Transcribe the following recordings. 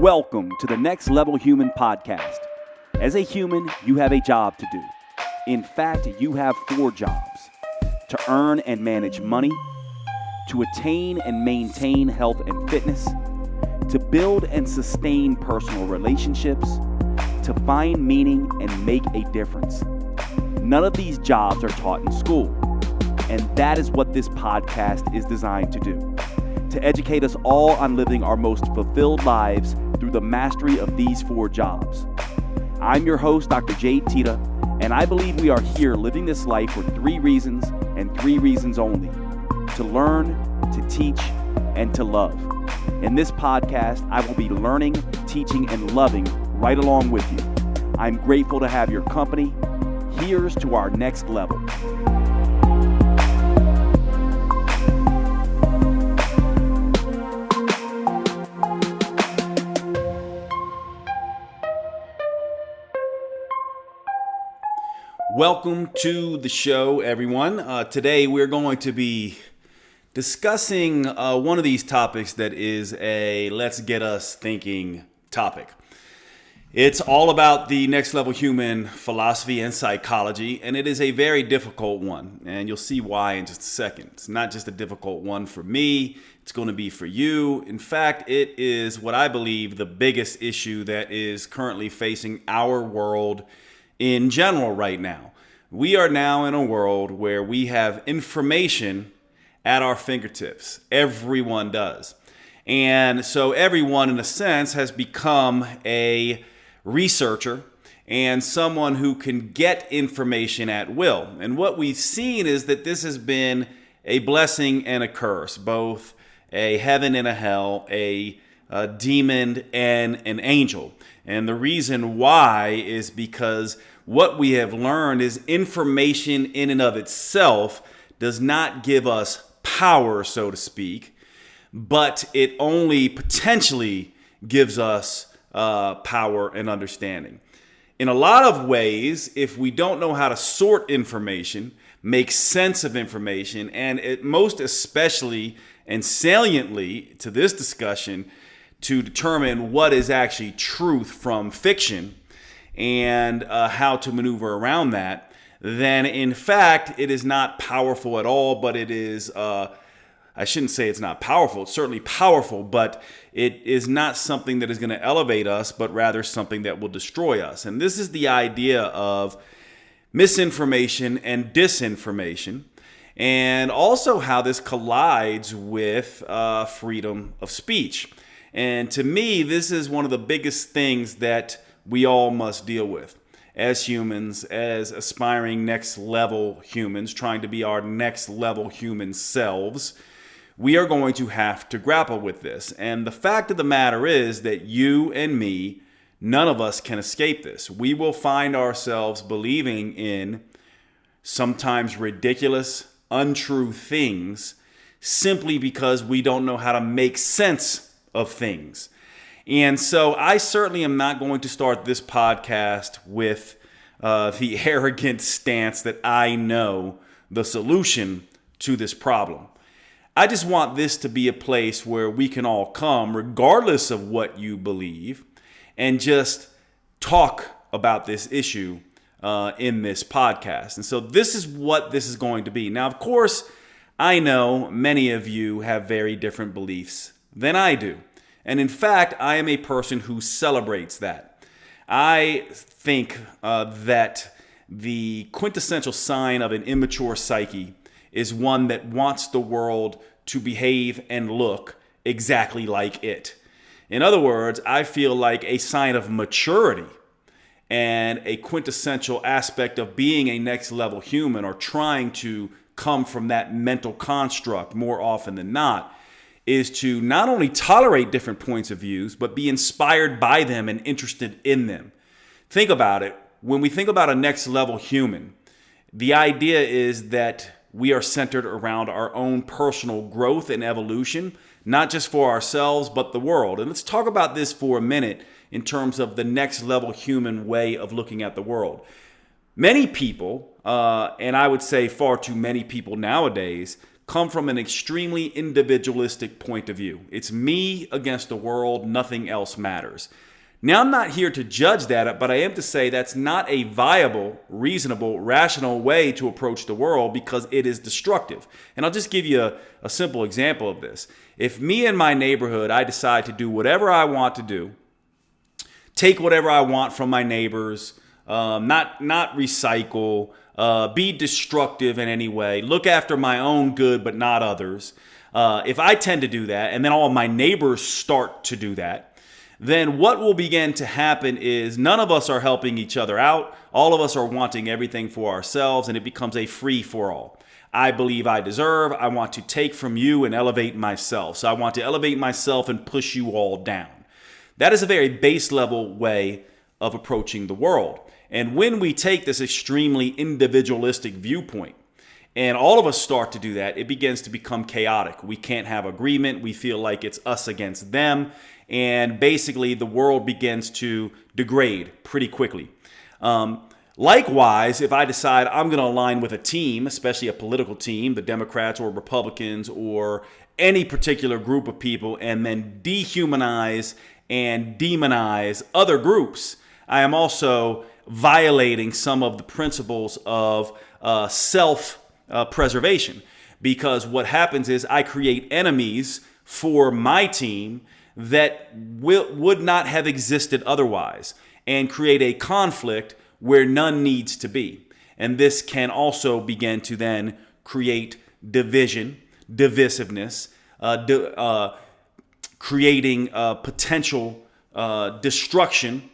Welcome to the Next Level Human podcast. As a human, you have a job to do. In fact, you have 4 jobs: to earn and manage money, to attain and maintain health and fitness, to build and sustain personal relationships, to find meaning and make a difference. None of these jobs are taught in school, and that is what this podcast is designed to do: to educate us all on living our most fulfilled lives through the mastery of these 4 jobs. I'm your host, Dr. Jade Teta, and I believe we are here living this life for 3 reasons and 3 reasons only: to learn, to teach, and to love. In this podcast, I will be learning, teaching, and loving right along with you. I'm grateful to have your company. Here's to our next level. Welcome to the show, everyone. Today we're going to be discussing one of these topics that is a let's get us thinking topic. It's all about the next level human philosophy and psychology, and it is a very difficult one, and you'll see why in just a second. It's not just a difficult one for me, it's going to be for you. In fact, it is what I believe the biggest issue that is currently facing our world in general right now. We are now in a world where we have information at our fingertips. Everyone does. And so everyone, in a sense, has become a researcher and someone who can get information at will. And what we've seen is that this has been a blessing and a curse, both a heaven and a hell, a demon and an angel. And the reason why is because what we have learned is information in and of itself does not give us power, so to speak, but it only potentially gives us power and understanding. In a lot of ways, if we don't know how to sort information, make sense of information, and it most especially and saliently to this discussion, to determine what is actually truth from fiction and how to maneuver around that, then in fact it is not powerful at all, but it is, I shouldn't say it's not powerful, it's certainly powerful, but it is not something that is going to elevate us, but rather something that will destroy us. And this is the idea of misinformation and disinformation, and also how this collides with freedom of speech. And to me, this is one of the biggest things that we all must deal with as humans, as aspiring next level humans, trying to be our next level human selves. We are going to have to grapple with this. And the fact of the matter is that you and me, none of us can escape this. We will find ourselves believing in sometimes ridiculous, untrue things simply because we don't know how to make sense of things. And so I certainly am not going to start this podcast with the arrogant stance that I know the solution to this problem. I just want this to be a place where we can all come, regardless of what you believe, and just talk about this issue in this podcast. And so this is what this is going to be. Now, of course, I know many of you have very different beliefs than I do. And in fact, I am a person who celebrates that. I think that the quintessential sign of an immature psyche is one that wants the world to behave and look exactly like it. In other words, I feel like a sign of maturity and a quintessential aspect of being a next level human, or trying to come from that mental construct more often than not, is to not only tolerate different points of views, but be inspired by them and interested in them. Think about it. When we think about a next level human, the idea is that we are centered around our own personal growth and evolution, not just for ourselves, but the world. And let's talk about this for a minute in terms of the next level human way of looking at the world. Many people, and I would say far too many people nowadays, come from an extremely individualistic point of view. It's me against the world, nothing else matters. Now, I'm not here to judge that, but I am to say that's not a viable, reasonable, rational way to approach the world because it is destructive. And I'll just give you a simple example of this. If me and my neighborhood, I decide to do whatever I want to do, take whatever I want from my neighbors, not recycle, be destructive in any way, look after my own good but not others. If I tend to do that, and then all of my neighbors start to do that, then what will begin to happen is none of us are helping each other out. All of us are wanting everything for ourselves, and it becomes a free-for-all. I believe I deserve. I want to take from you and elevate myself. So I want to elevate myself and push you all down. That is a very base level way of approaching the world. And when we take this extremely individualistic viewpoint, and all of us start to do that, it begins to become chaotic. We can't have agreement. We feel like it's us against them. And basically, the world begins to degrade pretty quickly. Likewise, if I decide I'm going to align with a team, especially a political team, the Democrats or Republicans or any particular group of people, and then dehumanize and demonize other groups, I am also violating some of the principles of self-preservation. Because what happens is I create enemies for my team that would not have existed otherwise, and create a conflict where none needs to be. And this can also begin to then create division, divisiveness, creating potential destruction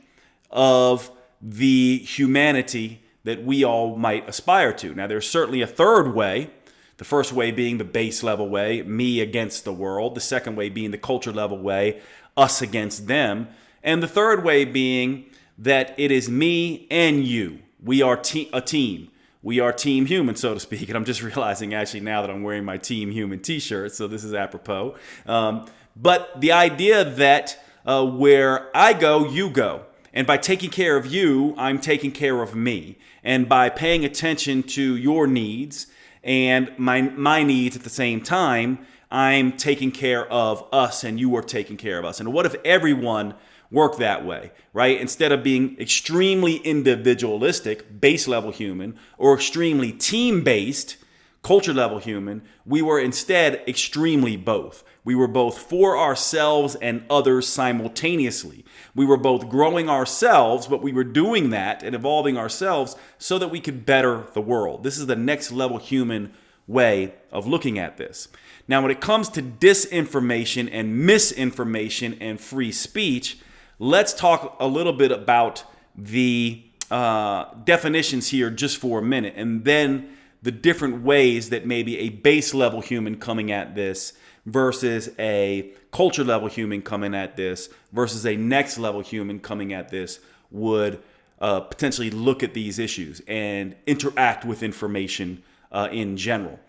of the humanity that we all might aspire to. Now, there's certainly a third way. The first way being the base level way, me against the world. The second way being the culture level way, us against them. And the third way being that it is me and you. We are a team. We are Team Human, so to speak. And I'm just realizing actually now that I'm wearing my Team Human t-shirt, so this is apropos. But the idea that where I go, you go. And by taking care of you, I'm taking care of me. And by paying attention to your needs and my needs at the same time, I'm taking care of us and you are taking care of us. And what if everyone worked that way, right? Instead of being extremely individualistic, base level human, or extremely team-based, culture level human, we were instead extremely both. We were both for ourselves and others simultaneously. We were both growing ourselves, but we were doing that and evolving ourselves so that we could better the world. This is the next level human way of looking at this. Now, when it comes to disinformation and misinformation and free speech, let's talk a little bit about the definitions here just for a minute, and then the different ways that maybe a base level human coming at this versus a culture level human coming at this versus a next level human coming at this would potentially look at these issues and interact with information in general.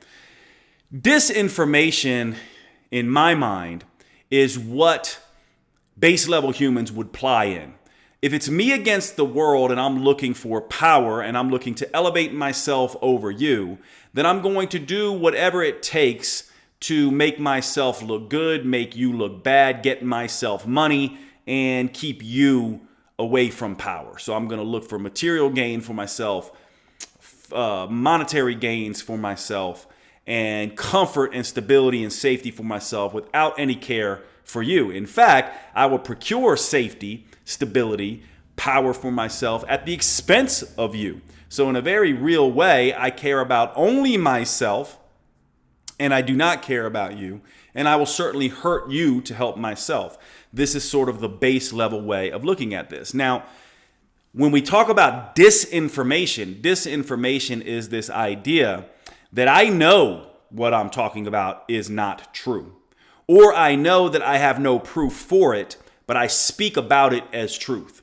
Disinformation, in my mind, is what base level humans would ply in. If it's me against the world and I'm looking for power and I'm looking to elevate myself over you, then I'm going to do whatever it takes to make myself look good, make you look bad, get myself money, and keep you away from power. So I'm going to look for material gain for myself, monetary gains for myself, and comfort and stability and safety for myself without any care for you. In fact, I will procure safety, stability, power for myself at the expense of you. So in a very real way, I care about only myself and I do not care about you. And I will certainly hurt you to help myself. This is sort of the base level way of looking at this. Now, when we talk about disinformation, disinformation is this idea that I know what I'm talking about is not true. Or I know that I have no proof for it, but I speak about it as truth.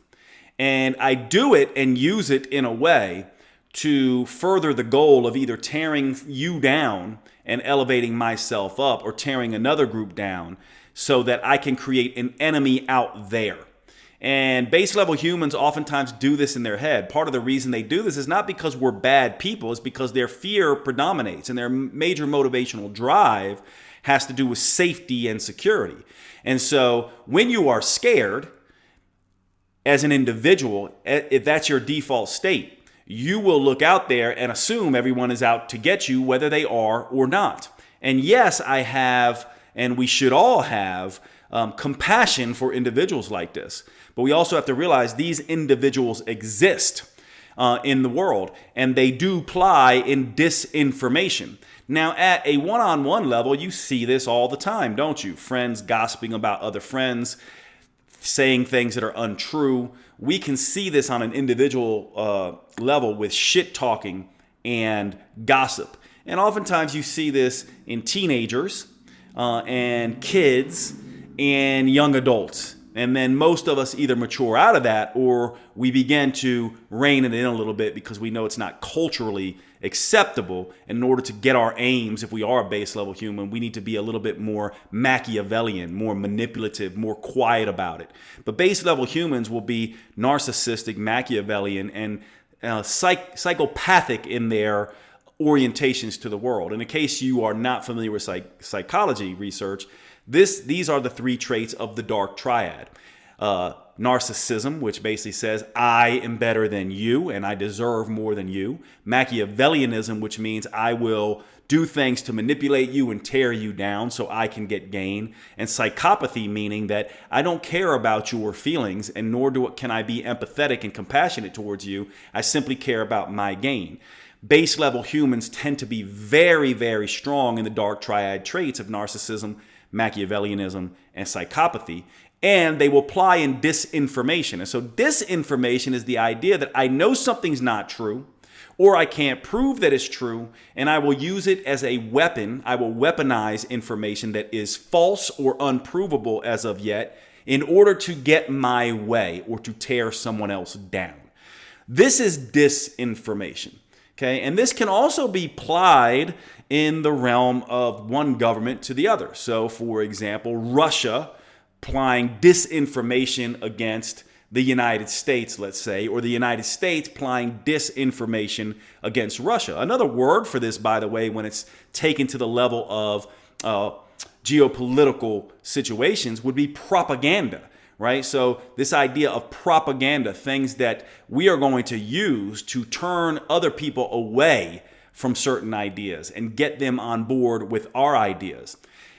And I do it and use it in a way to further the goal of either tearing you down and elevating myself up or tearing another group down so that I can create an enemy out there. And base level humans oftentimes do this in their head. Part of the reason they do this is not because we're bad people, it's because their fear predominates, and their major motivational drive has to do with safety and security. And so when you are scared as an individual, if that's your default state, you will look out there and assume everyone is out to get you, whether they are or not. And yes, I have, and we should all have, compassion for individuals like this. But we also have to realize these individuals exist in the world, and they do ply in disinformation. Now, at a one-on-one level, you see this all the time, don't you? Friends gossiping about other friends, saying things that are untrue. We can see this on an individual level with shit talking and gossip. And oftentimes you see this in teenagers and kids and young adults. And then most of us either mature out of that or we begin to rein it in a little bit because we know it's not culturally acceptable. In order to get our aims, if we are a base level human, we need to be a little bit more Machiavellian, more manipulative, more quiet about it. But base level humans will be narcissistic, Machiavellian, and psychopathic in their orientations to the world. In case you are not familiar with psychology research, these are the three traits of the dark triad. Narcissism, which basically says, I am better than you and I deserve more than you. Machiavellianism, which means I will do things to manipulate you and tear you down so I can get gain. And psychopathy, meaning that I don't care about your feelings and nor can I be empathetic and compassionate towards you. I simply care about my gain. Base level humans tend to be very, very strong in the dark triad traits of narcissism, Machiavellianism, and psychopathy, and they will ply in disinformation. And so disinformation is the idea that I know something's not true, or I can't prove that it's true, and I will use it as a weapon. I will weaponize information that is false or unprovable as of yet in order to get my way or to tear someone else down. This is disinformation. Okay, and this can also be applied in the realm of one government to the other. So, for example, Russia applying disinformation against the United States, let's say, or the United States applying disinformation against Russia. Another word for this, by the way, when it's taken to the level of geopolitical situations would be propaganda. Right? So this idea of propaganda, things that we are going to use to turn other people away from certain ideas and get them on board with our ideas.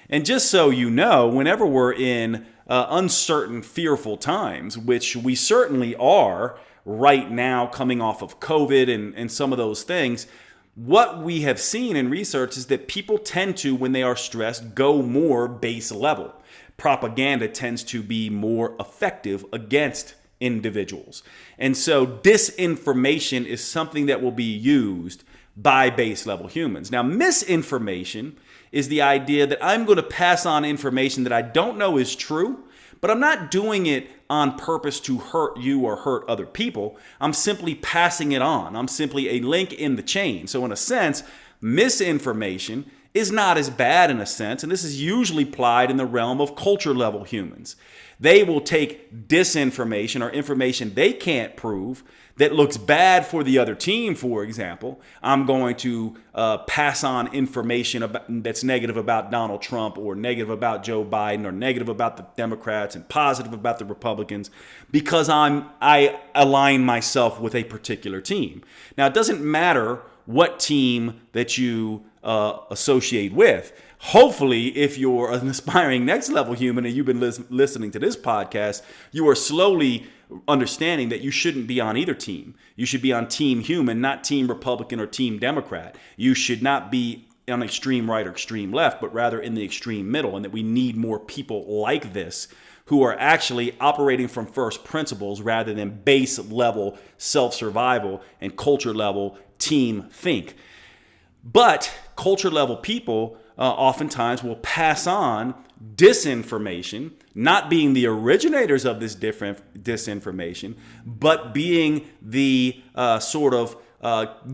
And just so you know, whenever we're in uncertain, fearful times, which we certainly are right now coming off of COVID and some of those things, what we have seen in research is that people tend to, when they are stressed, go more base level. Propaganda tends to be more effective against individuals. And so disinformation is something that will be used by base level humans. Now, misinformation is the idea that I'm going to pass on information that I don't know is true, but I'm not doing it on purpose to hurt you or hurt other people. I'm simply passing it on. I'm simply a link in the chain. So in a sense, misinformation is not as bad in a sense, and this is usually applied in the realm of culture level humans. They will take disinformation or information they can't prove that looks bad for the other team, for example. I'm going to pass on information that's negative about Donald Trump or negative about Joe Biden or negative about the Democrats and positive about the Republicans because I align myself with a particular team. Now, it doesn't matter what team that you associate with. Hopefully, if you're an aspiring next level human and you've been listening to this podcast, you are slowly understanding that you shouldn't be on either team. You should be on team human, not team Republican or team Democrat. You should not be on extreme right or extreme left, but rather in the extreme middle, and that we need more people like this who are actually operating from first principles rather than base level self-survival and culture level team think. But culture level people oftentimes will pass on disinformation, not being the originators of this disinformation, but being the sort of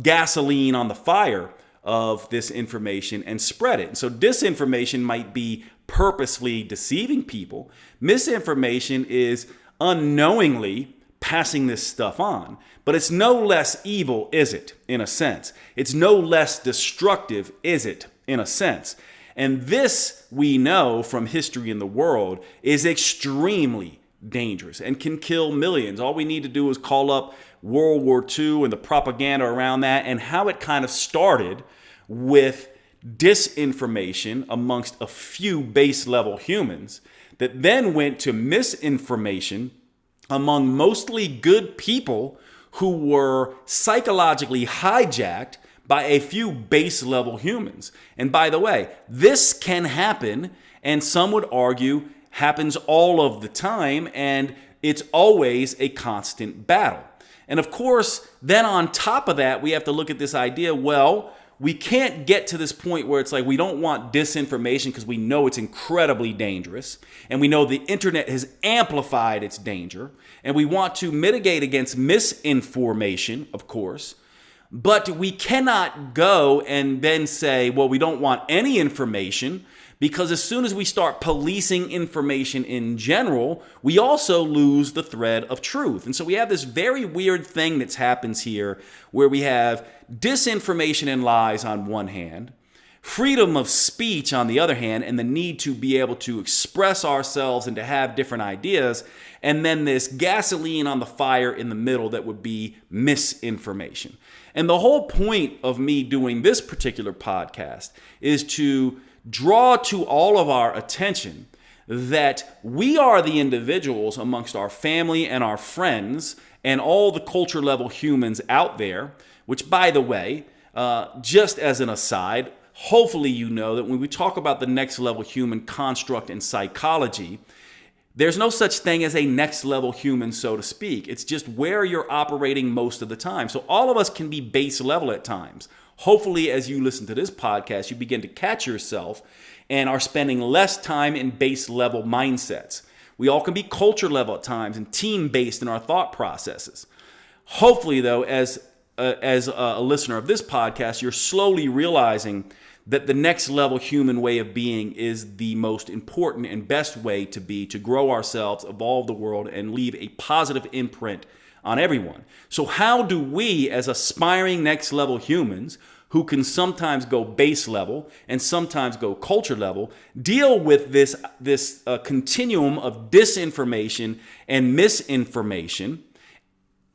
gasoline on the fire of this information and spread it. And so disinformation might be purposefully deceiving people. Misinformation is unknowingly passing this stuff on. But it's no less evil, is it, in a sense? It's no less destructive, is it, in a sense? And this, we know from history in the world, is extremely dangerous and can kill millions. All we need to do is call up World War II and the propaganda around that, and how it kind of started with disinformation amongst a few base level humans that then went to misinformation among mostly good people who were psychologically hijacked by a few base level humans. And by the way, this can happen, and some would argue happens all of the time, and it's always a constant battle. And of course, then on top of that, we have to look at this idea, well, we can't get to this point where it's like we don't want disinformation because we know it's incredibly dangerous, and we know the internet has amplified its danger, and we want to mitigate against misinformation, of course, but we cannot go and then say, well, we don't want any information, because as soon as we start policing information in general, we also lose the thread of truth. And so we have this very weird thing that happens here where we have disinformation and lies on one hand, freedom of speech on the other hand, and the need to be able to express ourselves and to have different ideas, and then this gasoline on the fire in the middle that would be misinformation. And the whole point of me doing this particular podcast is to draw to all of our attention that we are the individuals amongst our family and our friends and all the culture level humans out there, which, by the way, just as an aside, hopefully you know that when we talk about the next level human construct in psychology, there's no such thing as a next level human, so to speak. It's just where you're operating most of the time. So all of us can be base level at times. Hopefully, as you listen to this podcast, you begin to catch yourself and are spending less time in base level mindsets. We all can be culture level at times and team based in our thought processes. Hopefully, though, as a listener of this podcast, you're slowly realizing that the next level human way of being is the most important and best way to be, to grow ourselves, evolve the world, and leave a positive imprint on everyone. So how do we, as aspiring next level humans who can sometimes go base level and sometimes go culture level, deal with this continuum of disinformation and misinformation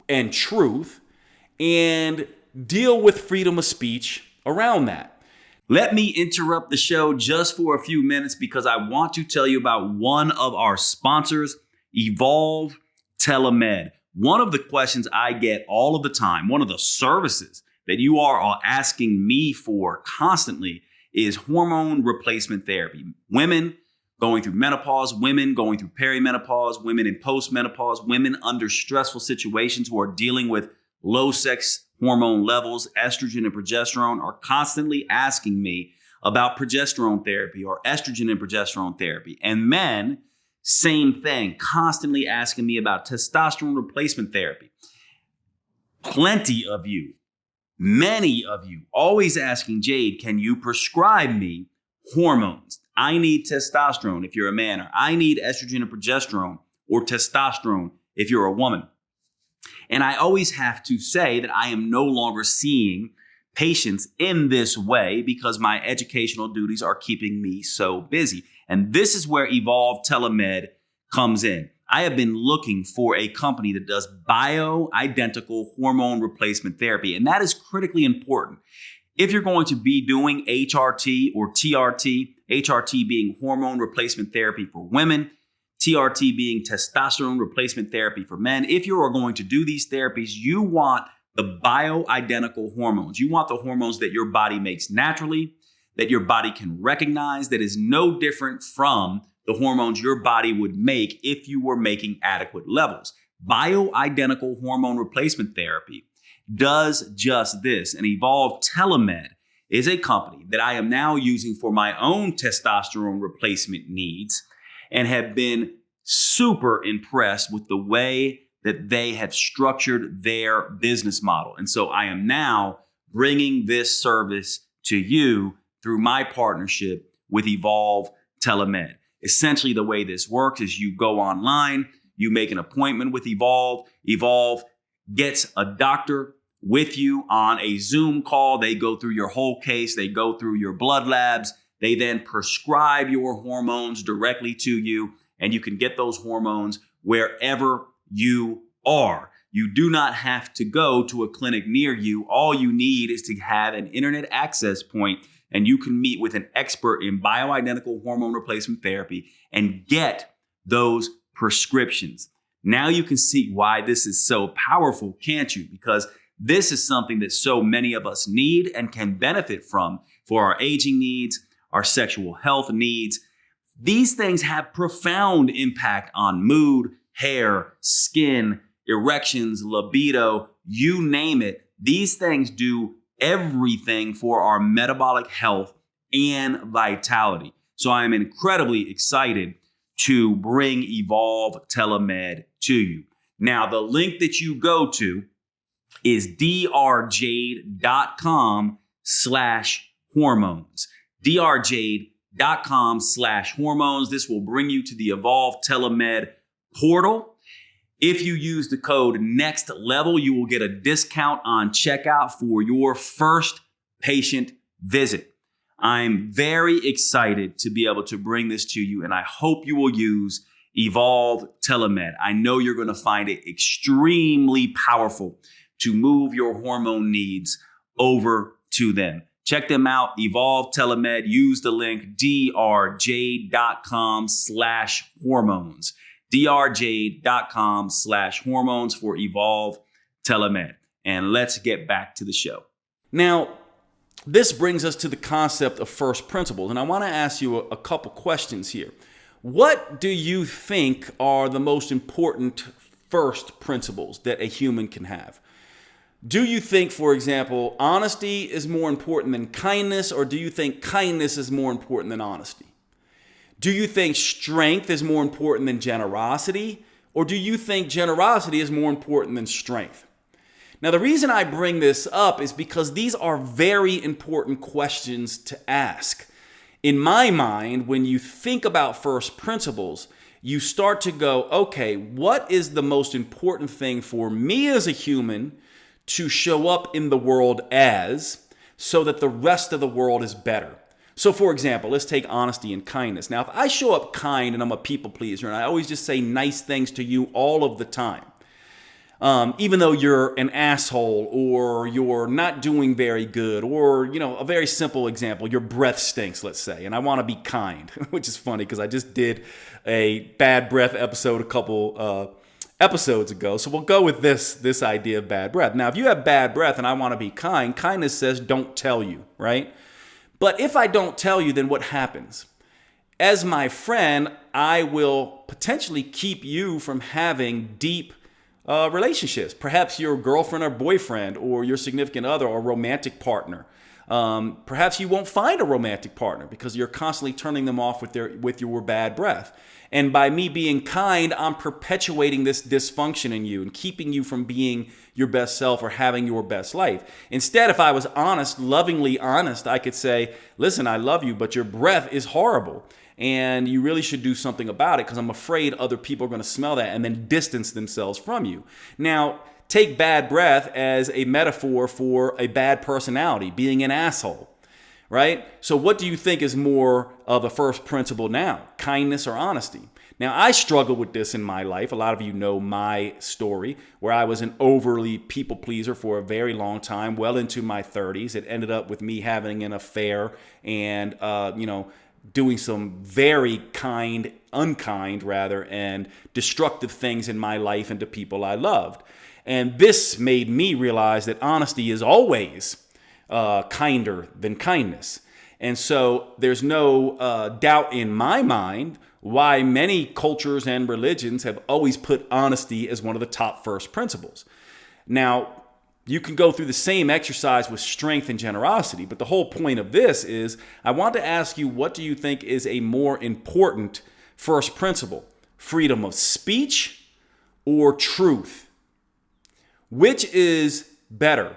and truth, and deal with freedom of speech around that? Let me interrupt the show just for a few minutes because I want to tell you about one of our sponsors, Evolve Telemed. One of the questions I get all of the time, one of the services that you are asking me for constantly, is hormone replacement therapy. Women going through menopause, women going through perimenopause, women in postmenopause, women under stressful situations who are dealing with low sex hormone levels, estrogen and progesterone, are constantly asking me about progesterone therapy or estrogen and progesterone therapy. And men, same thing, constantly asking me about testosterone replacement therapy. Plenty of you, many of you, always asking, Jade, can you prescribe me hormones? I need testosterone if you're a man, or I need estrogen and progesterone or testosterone if you're a woman. And I always have to say that I am no longer seeing patients in this way because my educational duties are keeping me so busy. And this is where Evolve Telemed comes in. I have been looking for a company that does bioidentical hormone replacement therapy, and that is critically important. If you're going to be doing HRT or TRT, HRT being hormone replacement therapy for women, TRT being testosterone replacement therapy for men, if you are going to do these therapies, you want the bioidentical hormones. You want the hormones that your body makes naturally, that your body can recognize, that is no different from the hormones your body would make if you were making adequate levels. Bioidentical hormone replacement therapy does just this. And Evolve Telemed is a company that I am now using for my own testosterone replacement needs, and have been super impressed with the way that they have structured their business model. And so I am now bringing this service to you through my partnership with Evolve Telemed. Essentially, the way this works is you go online, You make an appointment with Evolve. Evolve gets a doctor with you on a Zoom call. They go through your whole case. They go through your blood labs. They then prescribe your hormones directly to you, and you can get those hormones wherever you are. You do not have to go to a clinic near you. All you need is to have an internet access point, and you can meet with an expert in bioidentical hormone replacement therapy and get those prescriptions. Now you can see why this is so powerful, can't you? Because this is something that so many of us need and can benefit from for our aging needs, our sexual health needs. These things have profound impact on mood, hair, skin, erections, libido, you name it. These things do everything for our metabolic health and vitality. So I am incredibly excited to bring Evolve Telemed to you. Now, the link that you go to is drjade.com/hormones. drjade.com/hormones. This will bring you to the Evolve Telemed portal. If you use the code NEXTLEVEL, you will get a discount on checkout for your first patient visit. I'm very excited to be able to bring this to you, and I hope you will use Evolve Telemed. I know you're going to find it extremely powerful to move your hormone needs over to them. Check them out, Evolve Telemed. Use the link drjade.com/hormones. drjade.com/hormones for Evolve Telemed. And let's get back to the show. Now, this brings us to the concept of first principles. And I want to ask you a couple questions here. What do you think are the most important first principles that a human can have? Do you think, for example, honesty is more important than kindness, or do you think kindness is more important than honesty? Do you think strength is more important than generosity, or do you think generosity is more important than strength? Now, the reason I bring this up is because these are very important questions to ask. In my mind, when you think about first principles, you start to go, okay, what is the most important thing for me as a human to show up in the world as, so that the rest of the world is better? So for example, let's take honesty and kindness. Now, if I show up kind and I'm a people pleaser and I always just say nice things to you all of the time, even though you're an asshole or you're not doing very good, or, a very simple example, your breath stinks, let's say, and I want to be kind, which is funny because I just did a bad breath episode a couple episodes ago. So we'll go with this idea of bad breath. Now, if you have bad breath and I want to be kind, kindness says don't tell you, right? But if I don't tell you, then what happens? As my friend, I will potentially keep you from having deep relationships. Perhaps your girlfriend or boyfriend, or your significant other or romantic partner. Perhaps you won't find a romantic partner because you're constantly turning them off with your bad breath. And by me being kind, I'm perpetuating this dysfunction in you and keeping you from being your best self or having your best life. Instead, if I was honest, lovingly honest, I could say, listen, I love you, but your breath is horrible. And you really should do something about it because I'm afraid other people are going to smell that and then distance themselves from you. Now, take bad breath as a metaphor for a bad personality, being an asshole, right? So what do you think is more of a first principle now, kindness or honesty? Now, I struggled with this in my life. A lot of you know my story, where I was an overly people pleaser for a very long time, well into my 30s. It ended up with me having an affair and, doing some very unkind, and destructive things in my life and to people I loved. And this made me realize that honesty is always kinder than kindness. And so there's no doubt in my mind why many cultures and religions have always put honesty as one of the top first principles. Now, you can go through the same exercise with strength and generosity, but the whole point of this is I want to ask you, what do you think is a more important first principle? Freedom of speech or truth? Which is better?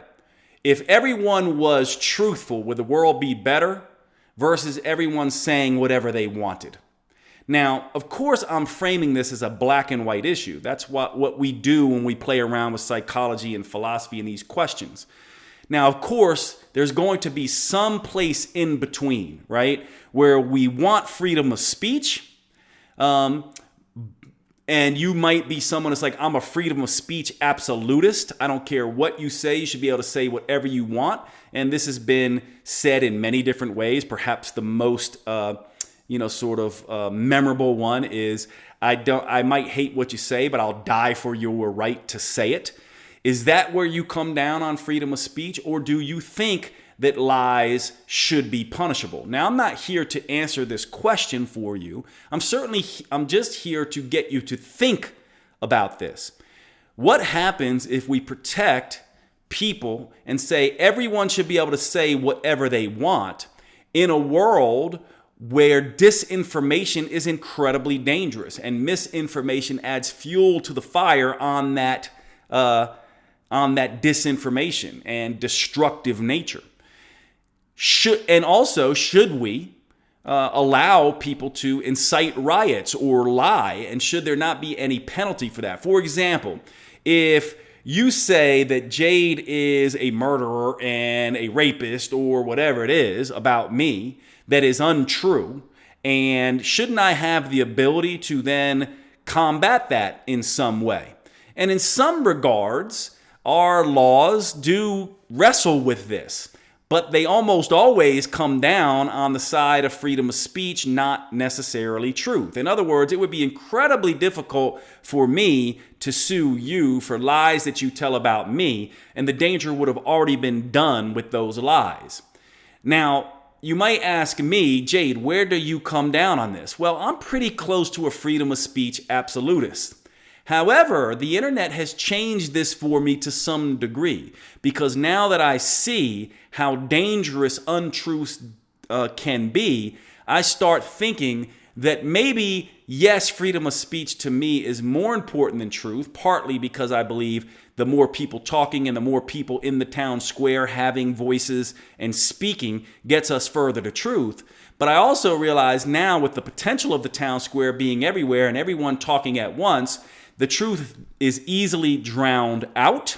If everyone was truthful, would the world be better versus everyone saying whatever they wanted? Now, of course, I'm framing this as a black and white issue. That's what we do when we play around with psychology and philosophy and these questions. Now, of course, there's going to be some place in between, right? Where we want freedom of speech. And you might be someone that's like, I'm a freedom of speech absolutist. I don't care what you say. You should be able to say whatever you want. And this has been said in many different ways. Perhaps the most memorable one is, I might hate what you say, but I'll die for your right to say it. Is that where you come down on freedom of speech? Or do you think that lies should be punishable? Now, I'm not here to answer this question for you. I'm just here to get you to think about this. What happens if we protect people and say everyone should be able to say whatever they want in a world where disinformation is incredibly dangerous and misinformation adds fuel to the fire on that disinformation and destructive nature? Should we allow people to incite riots or lie, and should there not be any penalty for that? For example, if you say that Jade is a murderer and a rapist or whatever it is about me that is untrue, and shouldn't I have the ability to then combat that in some way? And in some regards, our laws do wrestle with this, but they almost always come down on the side of freedom of speech, not necessarily truth. In other words, it would be incredibly difficult for me to sue you for lies that you tell about me, and the danger would have already been done with those lies. Now, you might ask me, Jade, where do you come down on this? Well, I'm pretty close to a freedom of speech absolutist. However, the internet has changed this for me to some degree, because now that I see how dangerous untruths can be, I start thinking that maybe, yes, freedom of speech to me is more important than truth, partly because I believe the more people talking and the more people in the town square having voices and speaking gets us further to truth. But I also realize now, with the potential of the town square being everywhere and everyone talking at once, the truth is easily drowned out.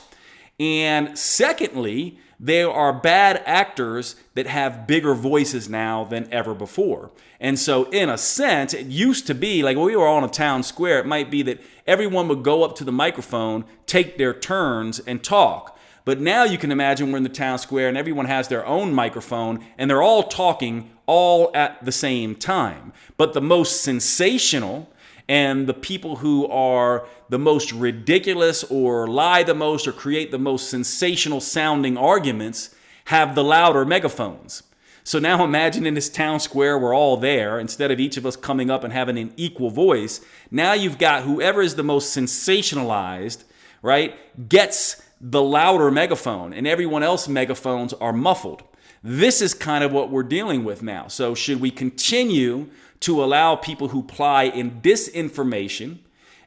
And secondly, there are bad actors that have bigger voices now than ever before. And so in a sense, it used to be like when we were on a town square, it might be that everyone would go up to the microphone, take their turns and talk. But now you can imagine we're in the town square and everyone has their own microphone and they're all talking all at the same time. But the most sensational and the people who are the most ridiculous or lie the most or create the most sensational sounding arguments have the louder megaphones. So now imagine in this town square, we're all there. Instead of each of us coming up and having an equal voice, now you've got whoever is the most sensationalized, right, gets the louder megaphone, and everyone else's megaphones are muffled. This is kind of what we're dealing with now. So should we continue to allow people who ply in disinformation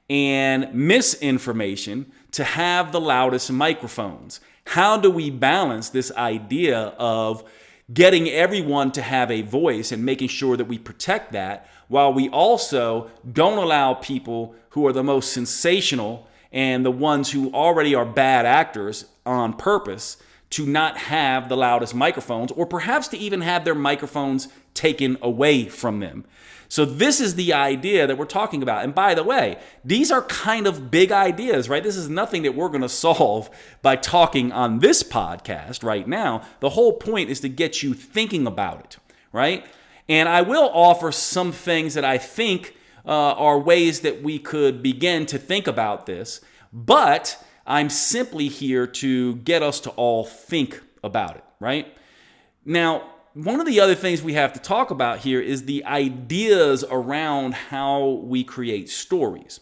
and misinformation to have the loudest microphones? How do we balance this idea of getting everyone to have a voice and making sure that we protect that, while we also don't allow people who are the most sensational and the ones who already are bad actors on purpose to not have the loudest microphones, or perhaps to even have their microphones taken away from them? So this is the idea that we're talking about. And by the way, these are kind of big ideas, right? This is nothing that we're going to solve by talking on this podcast right now. The whole point is to get you thinking about it, right? And I will offer some things that I think are ways that we could begin to think about this, but I'm simply here to get us to all think about it, right? Now, one of the other things we have to talk about here is the ideas around how we create stories.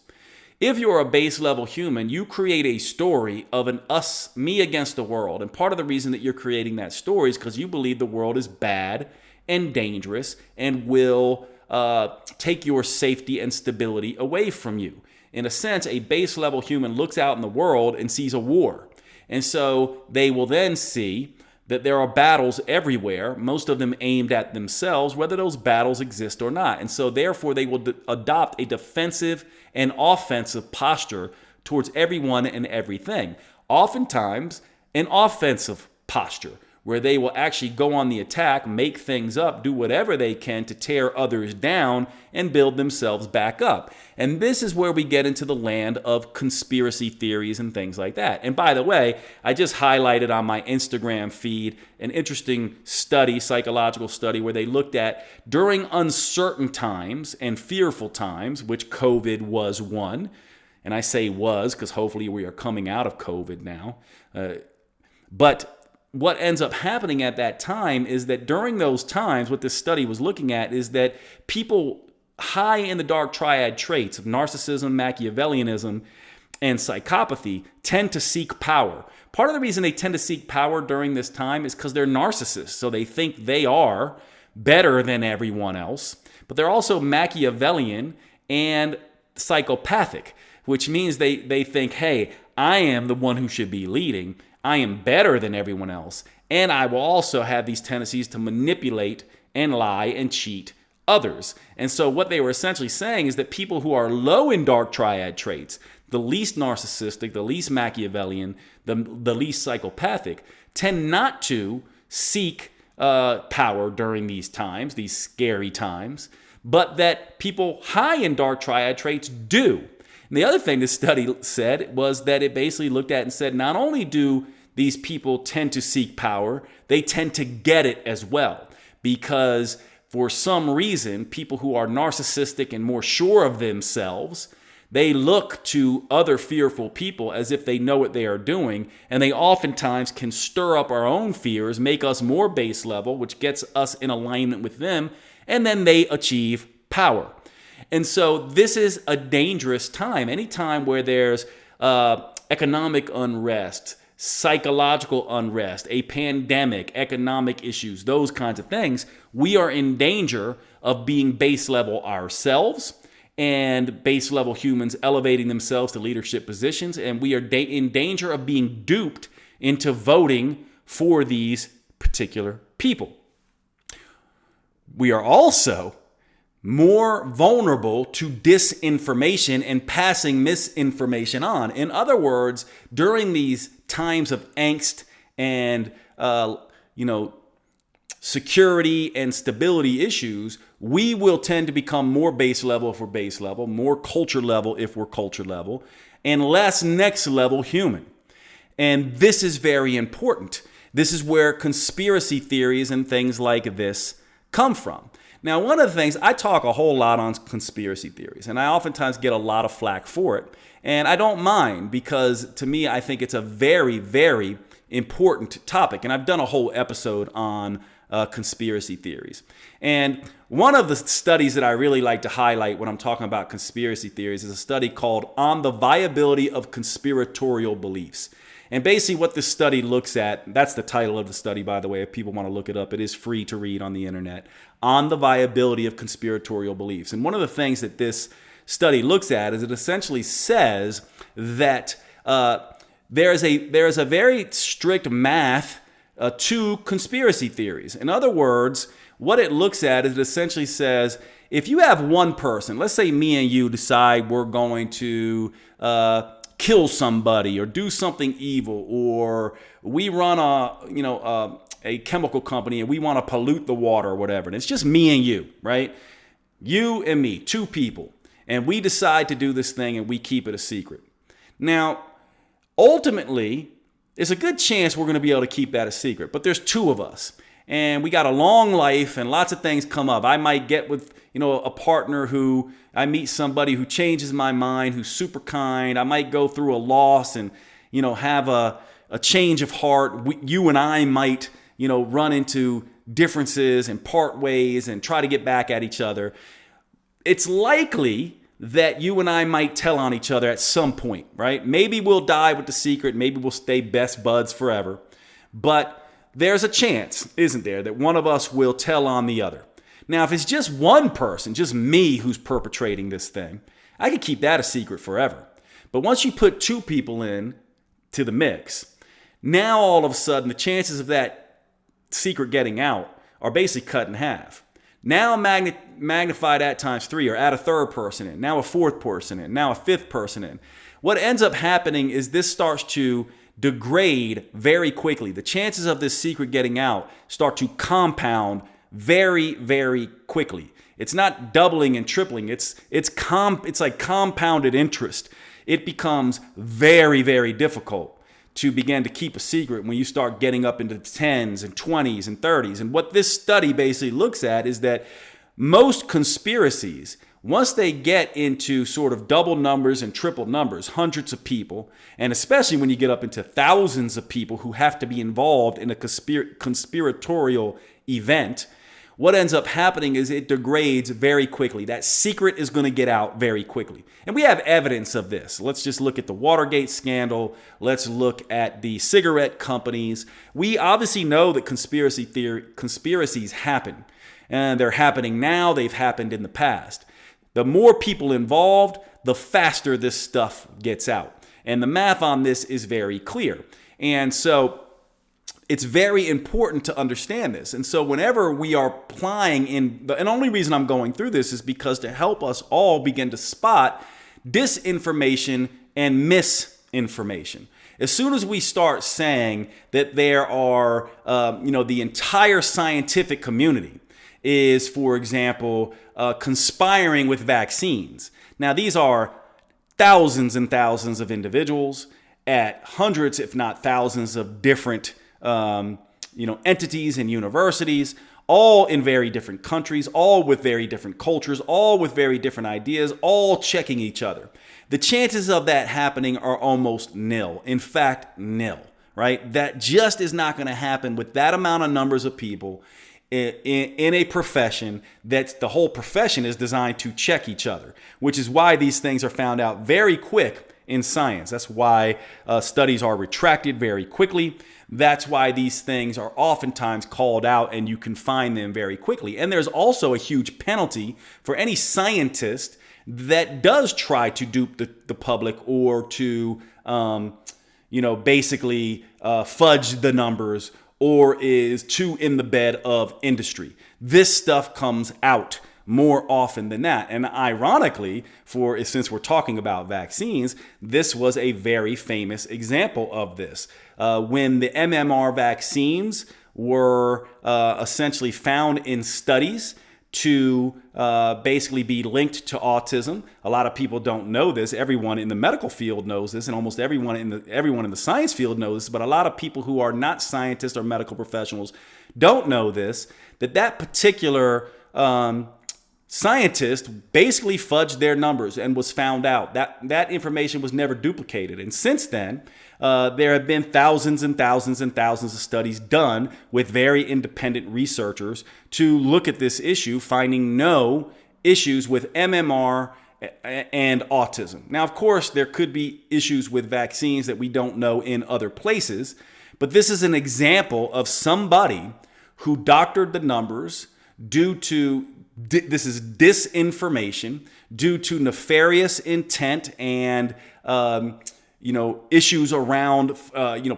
If you're a base level human, you create a story of an us, me against the world. And part of the reason that you're creating that story is because you believe the world is bad and dangerous and will take your safety and stability away from you. In a sense, a base level human looks out in the world and sees a war. And so they will then see that there are battles everywhere, most of them aimed at themselves, whether those battles exist or not. And so therefore they will adopt a defensive and offensive posture towards everyone and everything. Oftentimes an offensive posture, where they will actually go on the attack, make things up, do whatever they can to tear others down and build themselves back up. And this is where we get into the land of conspiracy theories and things like that. And by the way, I just highlighted on my Instagram feed an interesting study, psychological study, where they looked at during uncertain times and fearful times, which COVID was one. And I say was because hopefully we are coming out of COVID now. But what ends up happening at that time is that during those times, what this study was looking at is that people high in the dark triad traits of narcissism, Machiavellianism, and psychopathy tend to seek power. Part of the reason they tend to seek power during this time is because they're narcissists. So they think they are better than everyone else, but they're also Machiavellian and psychopathic, which means they think, hey, I am the one who should be leading. I am better than everyone else. And I will also have these tendencies to manipulate and lie and cheat others. And so what they were essentially saying is that people who are low in dark triad traits, the least narcissistic, the least Machiavellian, the least psychopathic, tend not to seek power during these times, these scary times, but that people high in dark triad traits do. And the other thing this study said was that it basically looked at and said, not only do these people tend to seek power, they tend to get it as well. Because for some reason, people who are narcissistic and more sure of themselves, they look to other fearful people as if they know what they are doing. And they oftentimes can stir up our own fears, make us more base level, which gets us in alignment with them. And then they achieve power. And so this is a dangerous time. Any time where there's economic unrest, psychological unrest, a pandemic, economic issues, those kinds of things, we are in danger of being base level ourselves and base level humans elevating themselves to leadership positions. And we are in danger of being duped into voting for these particular people. We are also more vulnerable to disinformation and passing misinformation on. In other words, during these times of angst and security and stability issues, we will tend to become more base level if we're base level, more culture level if we're culture level, and less next level human. And this is very important. This is where conspiracy theories and things like this come from. Now, one of the things, I talk a whole lot on conspiracy theories, and I oftentimes get a lot of flack for it. And I don't mind, because to me, I think it's a very, very important topic. And I've done a whole episode on conspiracy theories. And one of the studies that I really like to highlight when I'm talking about conspiracy theories is a study called On the Viability of Conspiratorial Beliefs. And basically what this study looks at, that's the title of the study, by the way, if people want to look it up, it is free to read on the internet, On the Viability of Conspiratorial Beliefs. And one of the things that this study looks at is it essentially says that there is a very strict math to conspiracy theories. In other words, what it looks at is it essentially says, if you have one person, let's say me and you decide we're going to kill somebody or do something evil, or we run a chemical company and we want to pollute the water or whatever. And it's just me and you, right? You and me, two people. And we decide to do this thing and we keep it a secret. Now, ultimately, there's a good chance we're going to be able to keep that a secret. But there's two of us. And we got a long life and lots of things come up. I might get with, a partner who I meet somebody who changes my mind, who's super kind. I might go through a loss and, have a change of heart. You and I might, run into differences and part ways and try to get back at each other. It's likely that you and I might tell on each other at some point, right? Maybe we'll die with the secret. Maybe we'll stay best buds forever. But there's a chance, isn't there, that one of us will tell on the other. Now, if it's just one person, just me who's perpetrating this thing, I could keep that a secret forever. But once you put two people in to the mix, now all of a sudden the chances of that secret getting out are basically cut in half. Now magnify that times 3, or add a third person in, now a fourth person in, now a fifth person in. What ends up happening is this starts to degrade very quickly. The chances of this secret getting out start to compound very, very quickly. It's not doubling and tripling. It's like compounded interest. It becomes very, very difficult to begin to keep a secret when you start getting up into the 10s and 20s and 30s. And what this study basically looks at is that most conspiracies, once they get into sort of double numbers and triple numbers, hundreds of people, and especially when you get up into thousands of people who have to be involved in a conspiratorial event, what ends up happening is it degrades very quickly. That secret is going to get out very quickly. And we have evidence of this. Let's just look at the Watergate scandal. Let's look at the cigarette companies. We obviously know that conspiracies happen. And they're happening now. They've happened in the past. The more people involved, the faster this stuff gets out. And the math on this is very clear. And so it's very important to understand this. And so whenever we are applying and the only reason I'm going through this is because to help us all begin to spot disinformation and misinformation. As soon as we start saying that there are, the entire scientific community is, for example, conspiring with vaccines. Now, these are thousands and thousands of individuals at hundreds, if not thousands, of different entities and universities, all in very different countries, all with very different cultures, all with very different ideas, all checking each other. The chances of that happening are almost nil. In fact, nil, right? That just is not going to happen with that amount of numbers of people in a profession that the whole profession is designed to check each other, which is why these things are found out very quick in science. That's why studies are retracted very quickly. That's why these things are oftentimes called out and you can find them very quickly. And there's also a huge penalty for any scientist that does try to dupe the public or to, basically fudge the numbers or is too in the bed of industry. This stuff comes out more often than that. And ironically, since we're talking about vaccines, this was a very famous example of this. When the MMR vaccines were essentially found in studies to basically be linked to autism. A lot of people don't know this. Everyone in the medical field knows this, and almost everyone in the science field knows this, but a lot of people who are not scientists or medical professionals don't know this, that particular scientist basically fudged their numbers and was found out. That information was never duplicated. And since then, there have been thousands and thousands and thousands of studies done with very independent researchers to look at this issue, finding no issues with MMR and autism. Now, of course, there could be issues with vaccines that we don't know in other places, but this is an example of somebody who doctored the numbers due to this is disinformation due to nefarious intent and issues around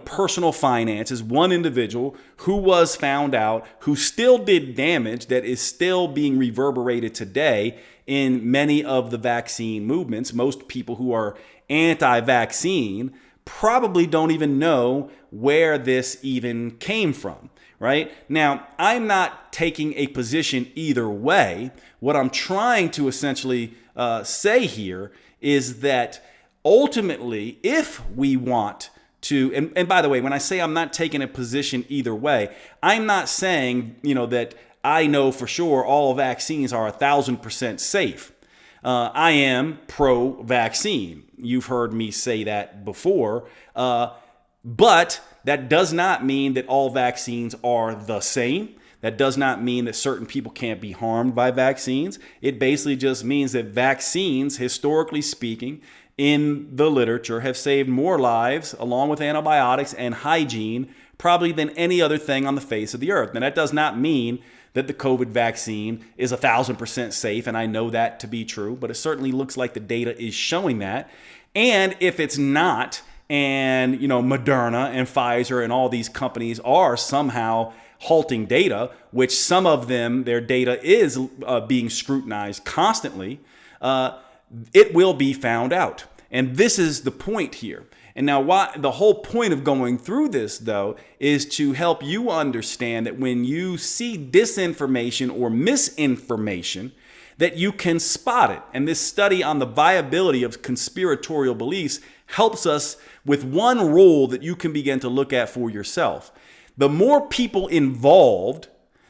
personal finances. One individual who was found out, who still did damage that is still being reverberated today in many of the vaccine movements. Most people who are anti-vaccine probably don't even know where this even came from. Right? Now, I'm not taking a position either way. What I'm trying to essentially say here is that ultimately, if we want to, and by the way, when I say I'm not taking a position either way, I'm not saying, that I know for sure all vaccines are 1,000% safe. I am pro-vaccine. You've heard me say that before. But that does not mean that all vaccines are the same. That does not mean that certain people can't be harmed by vaccines. It basically just means that vaccines, historically speaking, in the literature have saved more lives, along with antibiotics and hygiene, probably than any other thing on the face of the earth. Now, that does not mean that the COVID vaccine is 1,000% safe, and I know that to be true, but it certainly looks like the data is showing that. And if it's not, and Moderna and Pfizer and all these companies are somehow halting data, which some of them, their data is being scrutinized constantly, it will be found out. And this is the point here. And now the whole point of going through this, though, is to help you understand that when you see disinformation or misinformation, that you can spot it. And this study on the viability of conspiratorial beliefs helps us with one rule that you can begin to look at for yourself. The more people involved,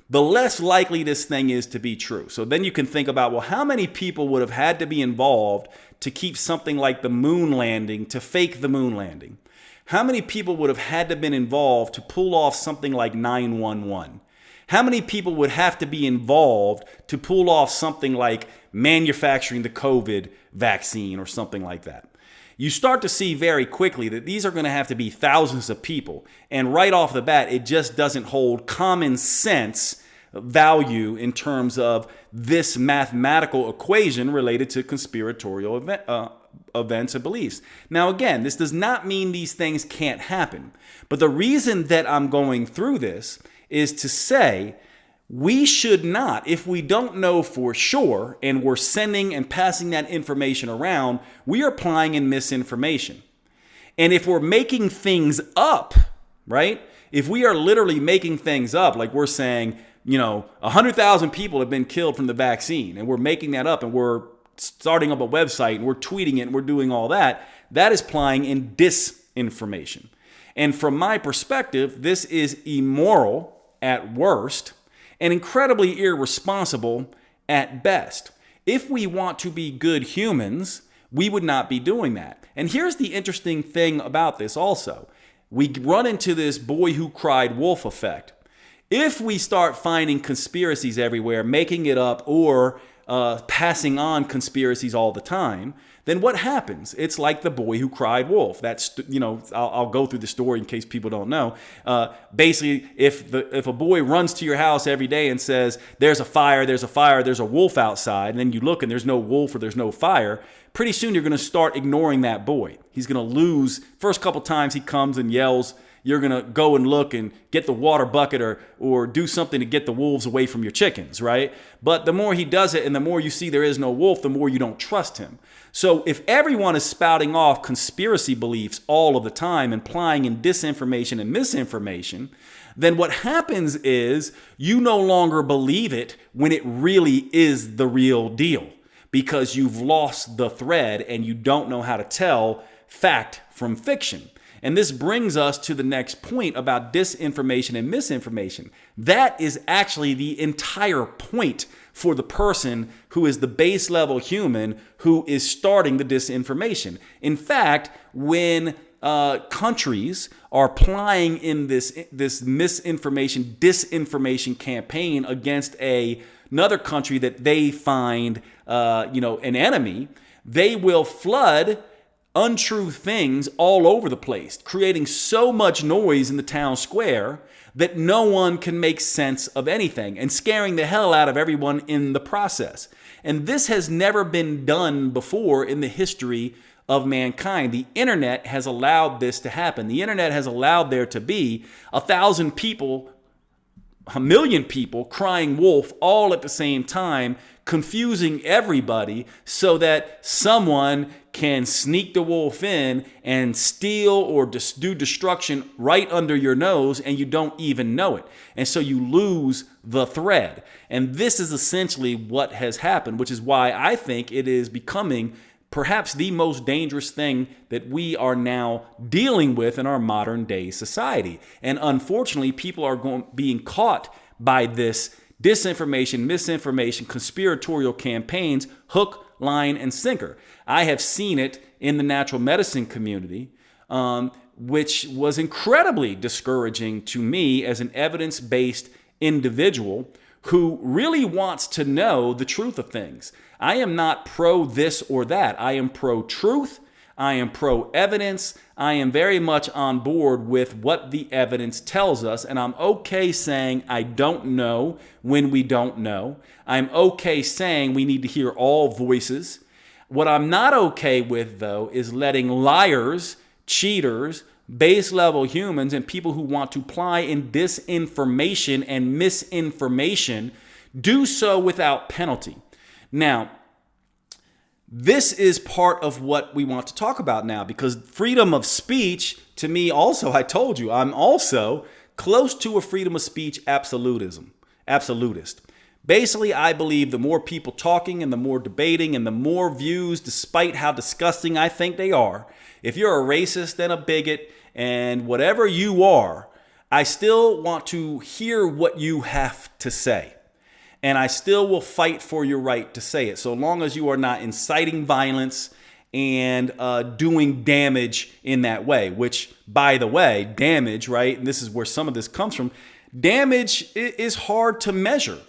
the less likely this thing is to be true. So then you can think about, well, how many people would have had to be involved to keep something like the moon landing, to fake the moon landing? How many people would have had to been involved to pull off something like 911? How many people would have to be involved to pull off something like manufacturing the COVID vaccine or something like that? You start to see very quickly that these are going to have to be thousands of people. And right off the bat, it just doesn't hold common sense value in terms of this mathematical equation related to conspiratorial events and beliefs. Now, again, this does not mean these things can't happen. But the reason that I'm going through this is to say we should not, if we don't know for sure and we're sending and passing that information around, we are applying in misinformation. And if we're making things up, right? If we are literally making things up, like we're saying, 100,000 people have been killed from the vaccine, and we're making that up, and we're starting up a website, and we're tweeting it, and we're doing all that, that is applying in disinformation. And from my perspective, this is immoral at worst, and incredibly irresponsible at best. If we want to be good humans, we would not be doing that. And here's the interesting thing about this also. We run into this boy who cried wolf effect. If we start finding conspiracies everywhere, making it up or passing on conspiracies all the time, then what happens? It's like the boy who cried wolf. That's, I'll go through the story in case people don't know. Basically, if a boy runs to your house every day and says, there's a fire, there's a wolf outside, and then you look and there's no wolf or there's no fire, pretty soon you're going to start ignoring that boy. He's going to lose. First couple times he comes and yells, you're going to go and look and get the water bucket or do something to get the wolves away from your chickens, right? But the more he does it and the more you see there is no wolf, the more you don't trust him. So if everyone is spouting off conspiracy beliefs all of the time, implying in disinformation and misinformation, then what happens is you no longer believe it when it really is the real deal, because you've lost the thread and you don't know how to tell fact from fiction. And this brings us to the next point about disinformation and misinformation. That is actually the entire point for the person who is the base level human who is starting the disinformation. In fact, when countries are plying in this misinformation, disinformation campaign against another country that they find an enemy, they will flood untrue things all over the place, creating so much noise in the town square that no one can make sense of anything and scaring the hell out of everyone in the process. And this has never been done before in the history of mankind. The internet has allowed this to happen. The internet has allowed there to be 1,000 people, 1,000,000 people crying wolf all at the same time, confusing everybody so that someone can sneak the wolf in and steal or do destruction right under your nose and you don't even know it. And so you lose the thread. And this is essentially what has happened, which is why I think it is becoming perhaps the most dangerous thing that we are now dealing with in our modern day society. And unfortunately, people are being caught by this disinformation, misinformation, conspiratorial campaigns, hook, line, and sinker. I have seen it in the natural medicine community, which was incredibly discouraging to me as an evidence-based individual who really wants to know the truth of things. I am not pro this or that. I am pro truth. I am pro evidence. I am very much on board with what the evidence tells us. And I'm okay saying I don't know when we don't know. I'm okay saying we need to hear all voices. What I'm not okay with, though, is letting liars cheaters, base level humans, and people who want to ply in disinformation and misinformation do so without penalty. Now, this is part of what we want to talk about now, because freedom of speech, to me also, I told you, I'm also close to a freedom of speech absolutist. Basically, I believe the more people talking and the more debating and the more views, despite how disgusting I think they are, if you're a racist and a bigot and whatever you are, I still want to hear what you have to say. And I still will fight for your right to say it, so long as you are not inciting violence and doing damage in that way, which, by the way, damage, right? And this is where some of this comes from. Damage is hard to measure,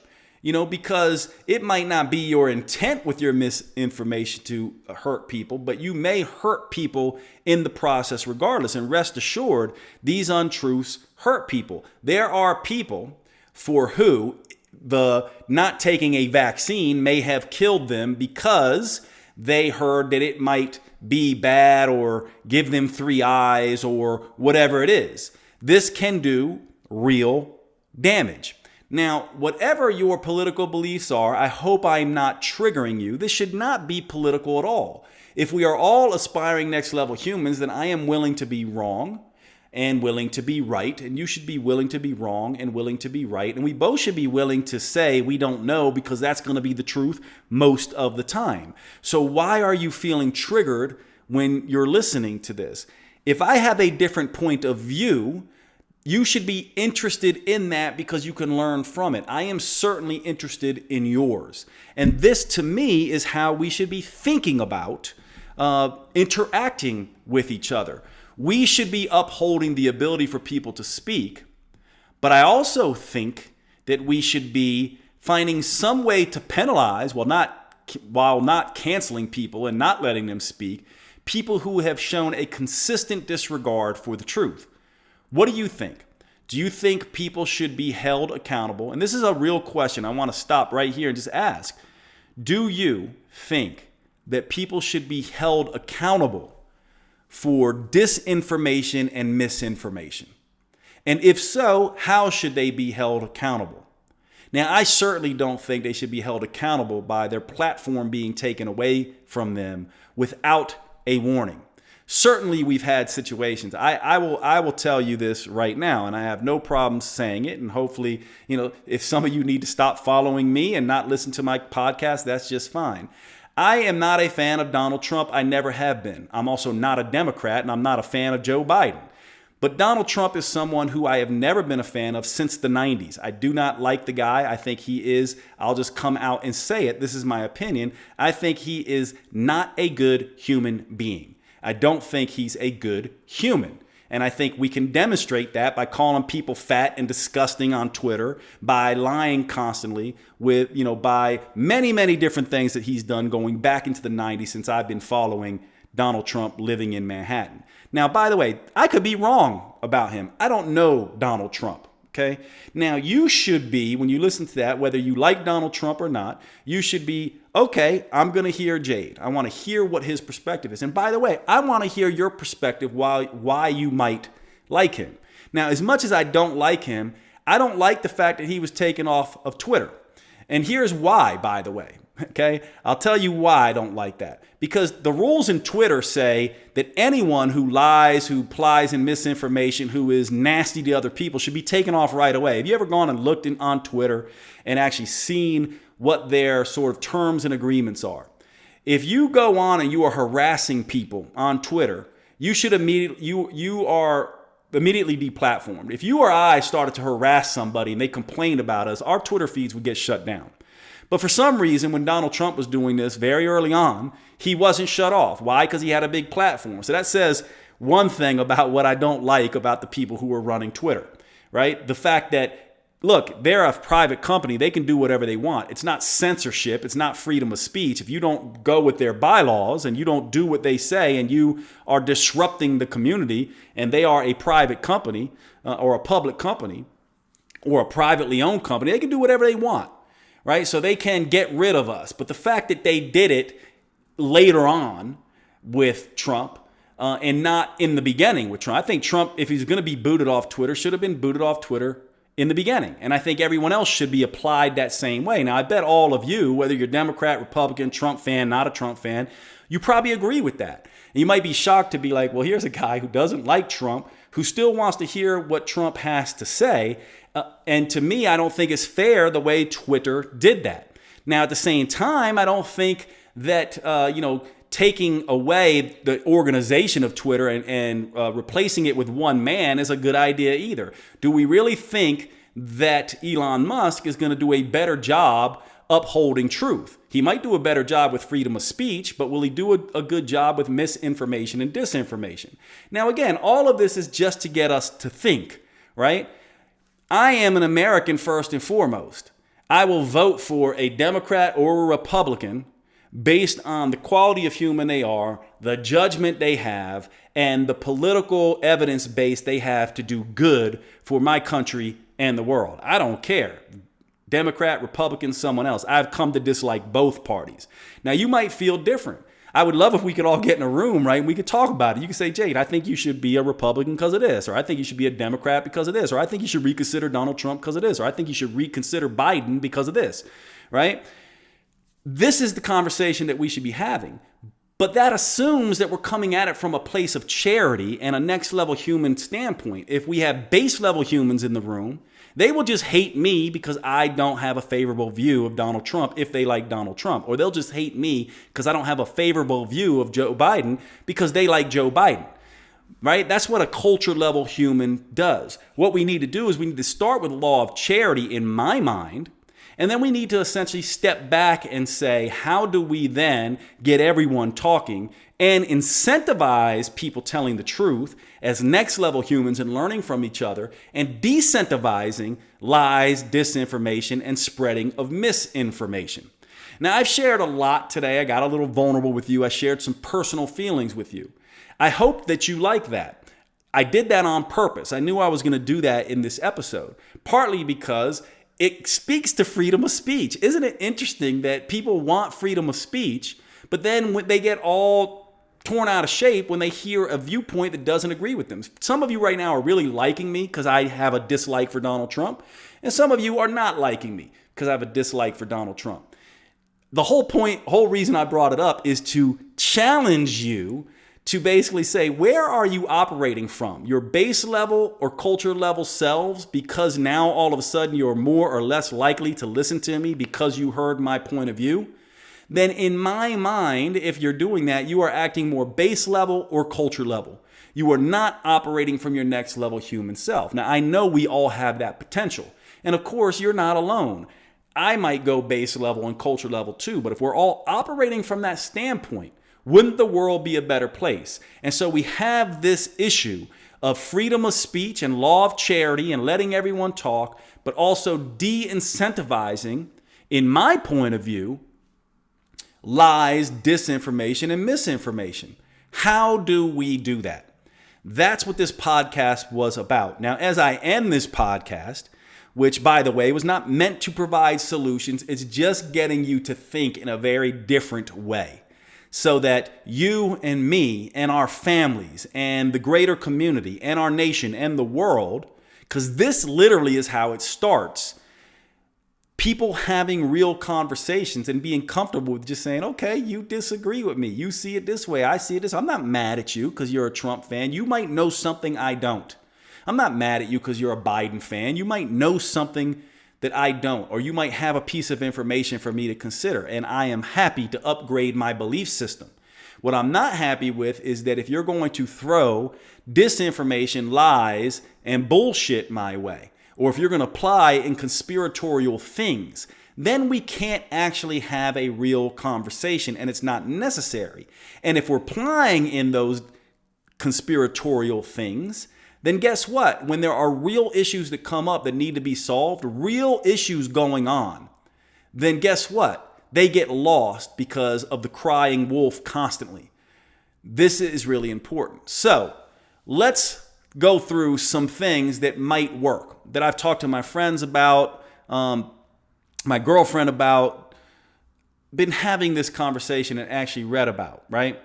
because it might not be your intent with your misinformation to hurt people, but you may hurt people in the process regardless. And rest assured, these untruths hurt people. There are people for who the not taking a vaccine may have killed them because they heard that it might be bad or give them 3 eyes or whatever it is. This can do real damage. Now, whatever your political beliefs are, I hope I'm not triggering you. This should not be political at all. If we are all aspiring next level humans, then I am willing to be wrong and willing to be right, and you should be willing to be wrong and willing to be right, and we both should be willing to say we don't know, because that's going to be the truth most of the time. So why are you feeling triggered when you're listening to this? If I have a different point of view, you should be interested in that because you can learn from it. I am certainly interested in yours, and this to me is how we should be thinking about interacting with each other. We should be upholding the ability for people to speak, but I also think that we should be finding some way to penalize, while not canceling people and not letting them speak, people who have shown a consistent disregard for the truth. What do you think? Do you think people should be held accountable? And this is a real question. I want to stop right here and just ask, do you think that people should be held accountable for disinformation and misinformation? And if so, how should they be held accountable? Now, I certainly don't think they should be held accountable by their platform being taken away from them without a warning. Certainly, we've had situations. I will tell you this right now, and I have no problem saying it. And hopefully, if some of you need to stop following me and not listen to my podcast, that's just fine. I am not a fan of Donald Trump. I never have been. I'm also not a Democrat, and I'm not a fan of Joe Biden. But Donald Trump is someone who I have never been a fan of since the 90s. I do not like the guy. I think he is, I'll just come out and say it, this is my opinion, I think he is not a good human being. I don't think he's a good human. And I think we can demonstrate that by calling people fat and disgusting on Twitter, by lying constantly with, by many, many different things that he's done going back into the 90s since I've been following Donald Trump living in Manhattan. Now, by the way, I could be wrong about him. I don't know Donald Trump. Okay. Now, you should be, when you listen to that, whether you like Donald Trump or not, you should be, okay, I'm going to hear Jade. I want to hear what his perspective is. And by the way, I want to hear your perspective why you might like him. Now, as much as I don't like him, I don't like the fact that he was taken off of Twitter. And here's why, by the way. Okay, I'll tell you why I don't like that. Because the rules in Twitter say that anyone who lies, who plies in misinformation, who is nasty to other people should be taken off right away. Have you ever gone and looked on Twitter and actually seen what their sort of terms and agreements are? If you go on and you are harassing people on Twitter, you should you are immediately deplatformed. If you or I started to harass somebody and they complained about us, our Twitter feeds would get shut down. But for some reason, when Donald Trump was doing this very early on, he wasn't shut off. Why? Because he had a big platform. So that says one thing about what I don't like about the people who are running Twitter, right? The fact that, look, they're a private company. They can do whatever they want. It's not censorship. It's not freedom of speech. If you don't go with their bylaws and you don't do what they say and you are disrupting the community and they are a private company or a public company or a privately owned company, they can do whatever they want. Right? So they can get rid of us. But the fact that they did it later on with Trump and not in the beginning with Trump. I think Trump, if he's going to be booted off Twitter, should have been booted off Twitter in the beginning. And I think everyone else should be applied that same way. Now, I bet all of you, whether you're Democrat, Republican, Trump fan, not a Trump fan, you probably agree with that. And you might be shocked to be like, well, here's a guy who doesn't like Trump, who still wants to hear what Trump has to say. And to me, I don't think it's fair the way Twitter did that. Now, at the same time, I don't think that, taking away the organization of Twitter and replacing it with one man is a good idea either. Do we really think that Elon Musk is going to do a better job upholding truth? He might do a better job with freedom of speech, but will he do a good job with misinformation and disinformation? Now, again, all of this is just to get us to think, right? I am an American first and foremost. I will vote for a Democrat or a Republican based on the quality of human they are, the judgment they have, and the political evidence base they have to do good for my country and the world. I don't care. Democrat, Republican, someone else. I've come to dislike both parties. Now, you might feel different. I would love if we could all get in a room, right? And we could talk about it. You could say, Jade, I think you should be a Republican because of this, or I think you should be a Democrat because of this, or I think you should reconsider Donald Trump because of this, or I think you should reconsider Biden because of this, right? This is the conversation that we should be having. But that assumes that we're coming at it from a place of charity and a next level human standpoint. If we have base level humans in the room, they will just hate me because I don't have a favorable view of Donald Trump if they like Donald Trump. Or they'll just hate me because I don't have a favorable view of Joe Biden because they like Joe Biden. Right? That's what a culture level human does. What we need to do is we need to start with the law of charity in my mind. And then we need to essentially step back and say, how do we then get everyone talking and incentivize people telling the truth as next level humans and learning from each other and decentivizing lies, disinformation, and spreading of misinformation. Now, I've shared a lot today. I got a little vulnerable with you. I shared some personal feelings with you. I hope that you like that. I did that on purpose. I knew I was going to do that in this episode, partly because it speaks to freedom of speech. Isn't it interesting that people want freedom of speech, but then when they get all torn out of shape when they hear a viewpoint that doesn't agree with them? Some of you right now are really liking me because I have a dislike for Donald Trump, and some of you are not liking me because I have a dislike for Donald Trump. The whole reason I brought it up is to challenge you to basically say, where are you operating from? Your base level or culture level selves, because now all of a sudden you're more or less likely to listen to me because you heard my point of view? Then in my mind, if you're doing that, you are acting more base level or culture level. You are not operating from your next level human self. Now, I know we all have that potential. And of course, you're not alone. I might go base level and culture level too, but if we're all operating from that standpoint, wouldn't the world be a better place? And so we have this issue of freedom of speech and law of charity and letting everyone talk, but also de-incentivizing, in my point of view, lies, disinformation, and misinformation. How do we do that? That's what this podcast was about. Now, as I end this podcast, which, by the way, was not meant to provide solutions, it's just getting you to think in a very different way, so that you and me and our families and the greater community and our nation and the world, because this literally is how it starts, people having real conversations and being comfortable with just saying, okay, you disagree with me. You see it this way. I see it this way. I'm not mad at you because you're a Trump fan. You might know something I don't. I'm not mad at you because you're a Biden fan. You might know something that I don't, or you might have a piece of information for me to consider, and I am happy to upgrade my belief system. What I'm not happy with is that if you're going to throw disinformation, lies, and bullshit my way, or if you're going to apply in conspiratorial things, then we can't actually have a real conversation, and it's not necessary. And if we're applying in those conspiratorial things, then guess what? When there are real issues that come up that need to be solved, real issues going on, then guess what? They get lost because of the crying wolf constantly. This is really important. So let's go through some things that might work, that I've talked to my friends about, my girlfriend about, been having this conversation and actually read about, right?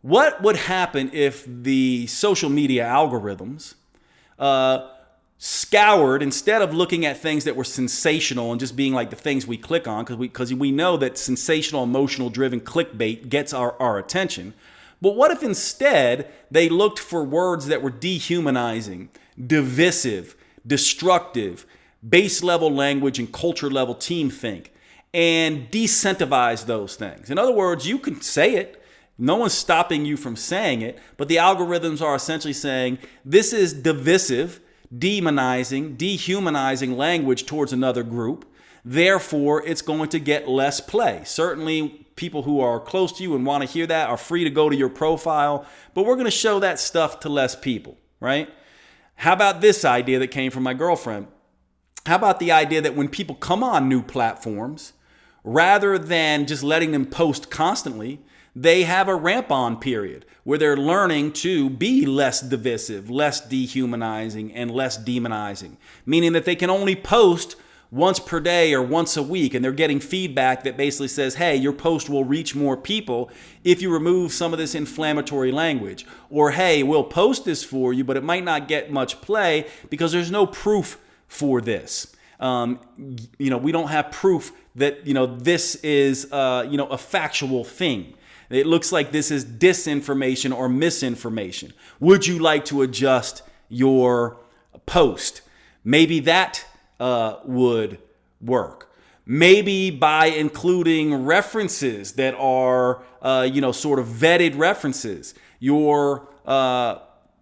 What would happen if the social media algorithms scoured, instead of looking at things that were sensational and just being like the things we click on, because we know that sensational, emotional driven clickbait gets our attention. But what if instead they looked for words that were dehumanizing, divisive, destructive, base level language and culture level team think, and decentivize those things? In other words, you can say it. No one's stopping you from saying it, but the algorithms are essentially saying this is divisive, demonizing, dehumanizing language towards another group. Therefore, it's going to get less play. Certainly, people who are close to you and want to hear that are free to go to your profile, but we're going to show that stuff to less people, right? How about this idea that came from my girlfriend? How about the idea that when people come on new platforms, rather than just letting them post constantly, they have a ramp-on period where they're learning to be less divisive, less dehumanizing, and less demonizing, meaning that they can only post once per day or once a week, and they're getting feedback that basically says, hey, your post will reach more people if you remove some of this inflammatory language. Or, hey, we'll post this for you, but it might not get much play because there's no proof for this. We don't have proof that, this is, a factual thing. It looks like this is disinformation or misinformation. Would you like to adjust your post? Maybe that would work. Maybe by including references that are, sort of vetted references, your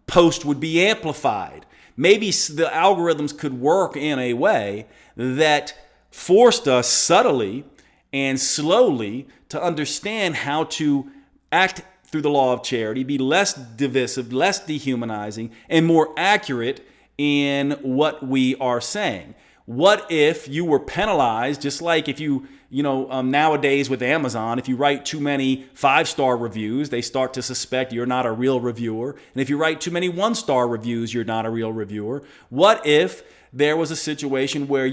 post would be amplified. Maybe the algorithms could work in a way that forced us subtly and slowly to understand how to act through the law of charity, be less divisive, less dehumanizing, and more accurate in what we are saying. What if you were penalized, just like if you nowadays with Amazon, if you write too many 5-star reviews, they start to suspect you're not a real reviewer. And if you write too many 1-star reviews, you're not a real reviewer. What if there was a situation where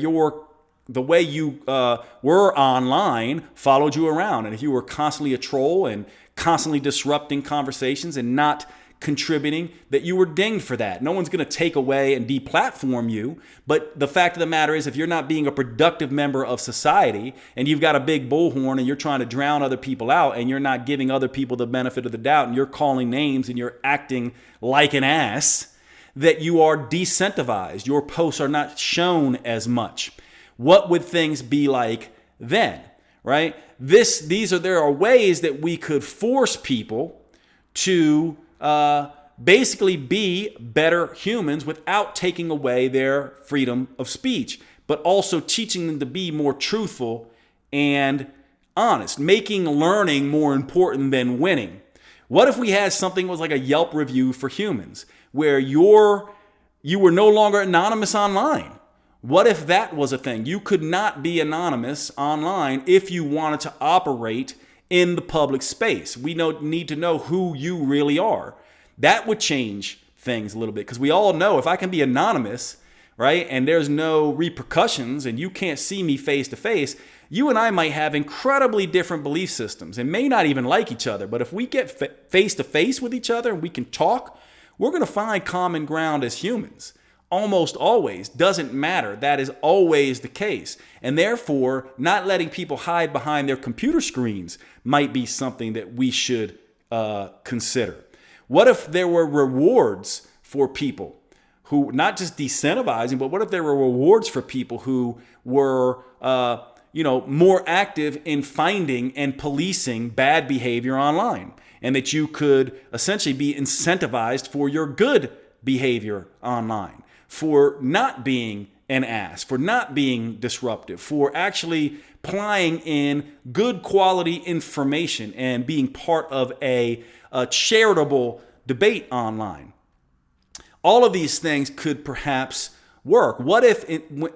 the way you were online followed you around, and if you were constantly a troll and constantly disrupting conversations and not contributing, that you were dinged for that? No one's going to take away and deplatform you, but the fact of the matter is, if you're not being a productive member of society and you've got a big bullhorn and you're trying to drown other people out and you're not giving other people the benefit of the doubt and you're calling names and you're acting like an ass, that you are decentivized. Your posts are not shown as much. What would things be like then, right? There are ways that we could force people to basically be better humans without taking away their freedom of speech, but also teaching them to be more truthful and honest, making learning more important than winning. What if we had something that was like a Yelp review for humans, where you were no longer anonymous online? What if that was a thing? You could not be anonymous online if you wanted to operate in the public space. We need to know who you really are. That would change things a little bit, because we all know if I can be anonymous, right, and there's no repercussions and you can't see me face to face, you and I might have incredibly different belief systems and may not even like each other. But if we get face to face with each other and we can talk, we're going to find common ground as humans. Almost always. Doesn't matter. That is always the case. And therefore, not letting people hide behind their computer screens might be something that we should consider. What if there were rewards for people who, not just decentivizing, but what if there were rewards for people who were more active in finding and policing bad behavior online, and that you could essentially be incentivized for your good behavior online, for not being an ass, for not being disruptive, for actually applying in good quality information and being part of a charitable debate online. All of these things could perhaps work. What if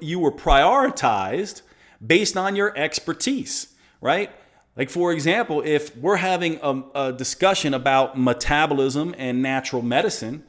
you were prioritized based on your expertise, right? Like, for example, if we're having a discussion about metabolism and natural medicine,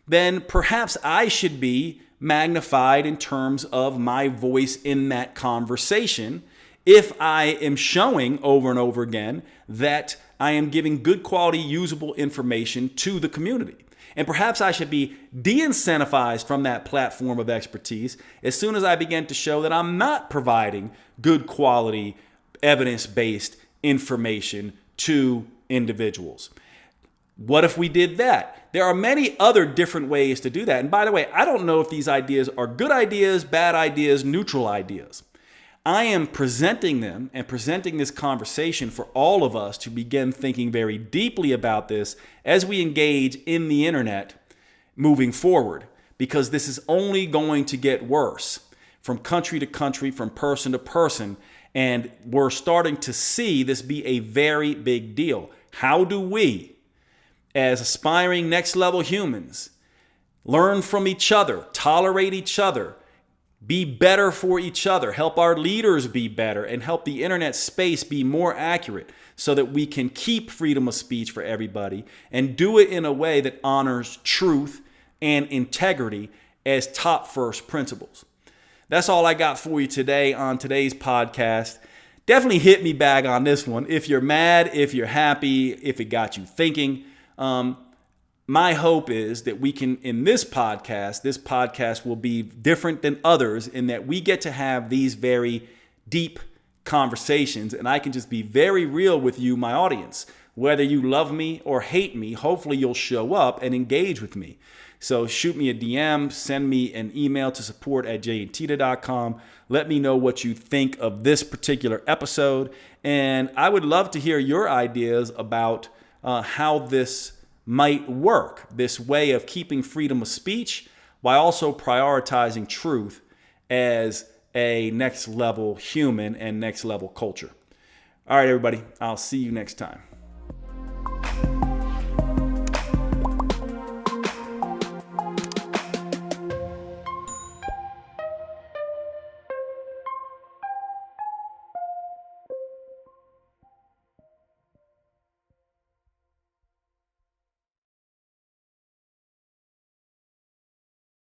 then perhaps I should be magnified in terms of my voice in that conversation if I am showing over and over again that I am giving good quality, usable information to the community. And perhaps I should be de-incentivized from that platform of expertise as soon as I begin to show that I'm not providing good quality, evidence-based information to individuals. What if we did that? There are many other different ways to do that. And by the way, I don't know if these ideas are good ideas, bad ideas, neutral ideas. I am presenting them and presenting this conversation for all of us to begin thinking very deeply about this as we engage in the internet moving forward, because this is only going to get worse from country to country, from person to person. And we're starting to see this be a very big deal. How do we, as aspiring next level humans, learn from each other, tolerate each other, be better for each other, help our leaders be better, and help the internet space be more accurate so that we can keep freedom of speech for everybody and do it in a way that honors truth and integrity as top first principles? That's all I got for you today on today's podcast. Definitely hit me back on this one. If you're mad, if you're happy, if it got you thinking. My hope is that we can, in this podcast will be different than others in that we get to have these very deep conversations, and I can just be very real with you, my audience. Whether you love me or hate me, hopefully you'll show up and engage with me. So shoot me a DM, send me an email to support@jadeteta.com. Let me know what you think of this particular episode, and I would love to hear your ideas about how this might work, this way of keeping freedom of speech while also prioritizing truth as a next level human and next level culture. All right, everybody, I'll see you next time.